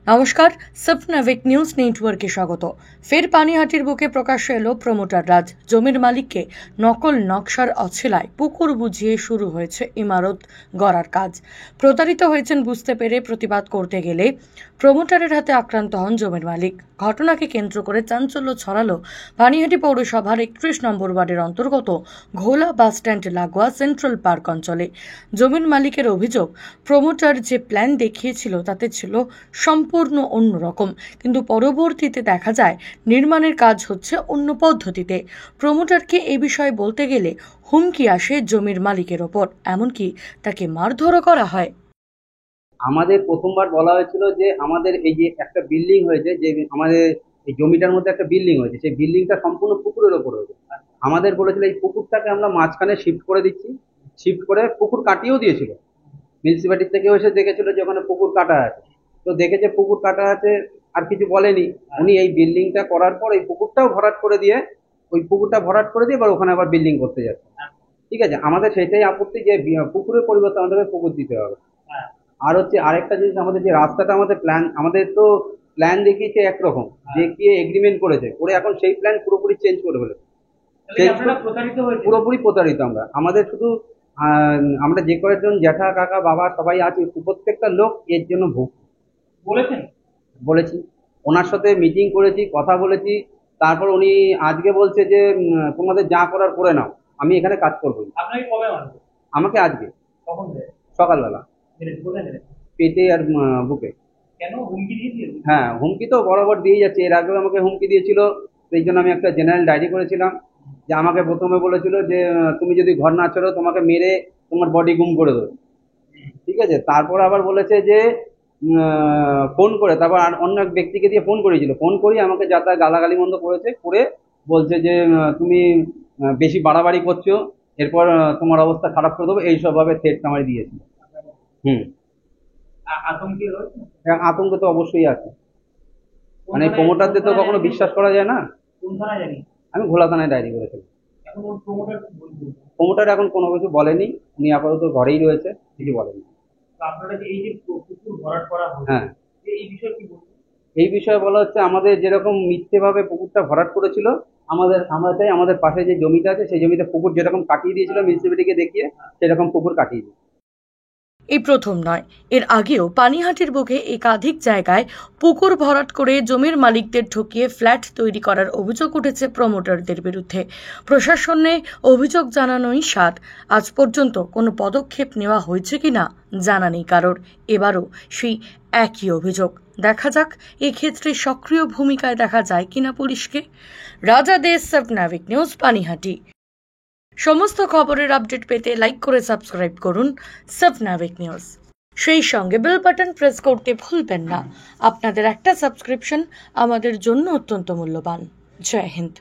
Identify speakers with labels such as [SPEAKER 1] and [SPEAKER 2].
[SPEAKER 1] নমস্কার, স্বপ্নাভিক নিউজ নেটওয়ার্কে স্বাগত। ফের পানিহাটির বুকে প্রকাশ্যে এলো প্রমোটার রাজ। জমির মালিককে নকল নকশার অছিলায় পুকুর বুঝিয়ে শুরু হয়েছে ইমারত গড়ার কাজ। প্রতারিত হয়েছেন বুঝতে পেরে প্রতিবাদ করতে গেলে প্রমোটারের হাতে আক্রান্ত হন জমির মালিক। ঘটনাকে কেন্দ্র করে চাঞ্চল্য ছড়ালো পানিহাটি পৌরসভার 31 নম্বর ওয়ার্ডের অন্তর্গত ঘোলা বাসস্ট্যান্ড লাগোয়া সেন্ট্রাল পার্ক অঞ্চলে। জমির মালিকের অভিযোগ, প্রমোটার যে প্ল্যান দেখিয়েছিল তাতে ছিল সম্পূর্ণ অন্যরকম, কিন্তু পরবর্তীতে দেখা যায় নির্মাণের কাজ হচ্ছে অন্য পদ্ধতিতে। প্রমোটারকে এই বিষয়ে বলতে গেলে হুমকি আসে জমির মালিকের ওপর, এমনকি তাকে মারধরও করা হয়।
[SPEAKER 2] আমাদের প্রথমবার বলা হয়েছিল যে আমাদের এই যে একটা বিল্ডিং হয়েছে, যে আমাদের এই জমিটার মধ্যে একটা বিল্ডিং হয়েছে, সেই বিল্ডিংটা সম্পূর্ণ পুকুরের ওপর হয়েছে। আমাদের বলেছিল এই পুকুরটাকে আমরা মাঝখানে শিফট করে দিচ্ছি, শিফট করে পুকুর কাটিয়েও দিয়েছিল। মিউনিসিপ্যালিটি থেকে এসে দেখেছিল যে ওখানে পুকুর কাটা আছে, তো দেখেছে পুকুর কাটা আছে, আর কিছু বলেনি। উনি এই বিল্ডিংটা করার পর এই পুকুরটাও ভরাট করে দিয়ে, ওই পুকুরটা ভরাট করে দিয়ে এবার ওখানে আবার বিল্ডিং করতে যাচ্ছে। ঠিক আছে, আমাদের সেটাই আপত্তি যে পুকুরের পরিবর্তে আমাদের পুকুর দিতে হবে। আর হচ্ছে আরেকটা জিনিস, আমাদের যে রাস্তাটা, আমাদের প্ল্যান, আমাদের তো প্ল্যান দেখিয়েছে একরকম, দেখিয়ে এগ্রিমেন্ট করেছে, করে এখন সেই প্ল্যান পুরোপুরি চেঞ্জ করে ফেলেছে। পুরোপুরি প্রতারিত আমরা। আমাদের শুধু আমরা যে কয়েকজন জ্যাঠা কাকা বাবা সবাই আছি, প্রত্যেকটা লোক এর জন্য বলেছি, ওনার সাথে মিটিং করেছি, কথা বলেছি। তারপর উনি আজকে বলছে যে তোমাদের যা করার করে নাও, আমি এখানে কাজ করবো। আমাকে আজকে সকালবেলা পেটে আর বুকে। হ্যাঁ, হুমকি তো বরাবর দিয়ে যাচ্ছে। এর আগেও আমাকে হুমকি দিয়েছিল, সেই জন্য আমি একটা জেনারেল ডায়েরি করেছিলাম। যে আমাকে প্রথমে বলেছিল যে তুমি যদি ঘর না ছাড়ো তোমাকে মেরে তোমার বডি গুম করে দেবো। ঠিক আছে, তারপর আবার বলেছে যে ফোন করে, তারপর আর অন্য এক ব্যক্তিকে দিয়ে ফোন করেছিল, ফোন করি আমাকে যা তা গালাগালি মন্দ করেছে, করে বলছে যে তুমি বেশি বাড়াবাড়ি করছো, এরপর তোমার অবস্থা খারাপ করে দেবো, এইসব ভাবে থ্রেট আমায় দিয়েছিল। হুম, আতঙ্ক তো অবশ্যই আছে। মানে প্রমোটারদের তো কখনো বিশ্বাস করা যায় না। আমি ঘোলা থানায় ডায়েরি করেছিলাম। প্রমোটার এখন কোনো কিছু বলেনি, উনি আপাতত ঘরেই রয়েছে, কিছু বলেনি। হ্যাঁ, এই বিষয়ে বলা হচ্ছে আমাদের যেরকম মিথ্যেভাবে পুকুরটা ভরাট করেছিল, আমরা চাই আমাদের পাশে যে জমিটা আছে সেই জমিতে পুকুর যেরকম কাটিয়ে দিয়েছিল মিউনিসিপ্যালিটিকে দেখিয়ে, সেরকম পুকুর কাটিয়ে দিই।
[SPEAKER 1] এই প্রথম নয়, এর আগেও পানিহাটির বুকে একাধিক জায়গায় পুকুর ভরাট করে জমির মালিকদের ঠকিয়ে ফ্ল্যাট তৈরি করার অভিযোগ উঠেছে প্রমোটারদের বিরুদ্ধে। প্রশাসনে অভিযোগ জানানোই সাত, আজ পর্যন্ত কোনো পদক্ষেপ নেওয়া হয়েছে কিনা জানা নেই কারোর। এবারও সেই একই অভিযোগ। দেখা যাক এক্ষেত্রে সক্রিয় ভূমিকায় দেখা যায় কিনা পুলিশকে। রাজা দেশ, স্বপ্নাভিক নিউজ, পানিহাটি। সমস্ত খবরের আপডেট পেতে লাইক করে সাবস্ক্রাইব করুন স্বপ্নাভিক নিউজ। সেই সঙ্গে বেল বাটন প্রেস করতে ভুলবেন না। আপনাদের একটা সাবস্ক্রিপশন আমাদের জন্য অত্যন্ত মূল্যবান। জয় হিন্দ।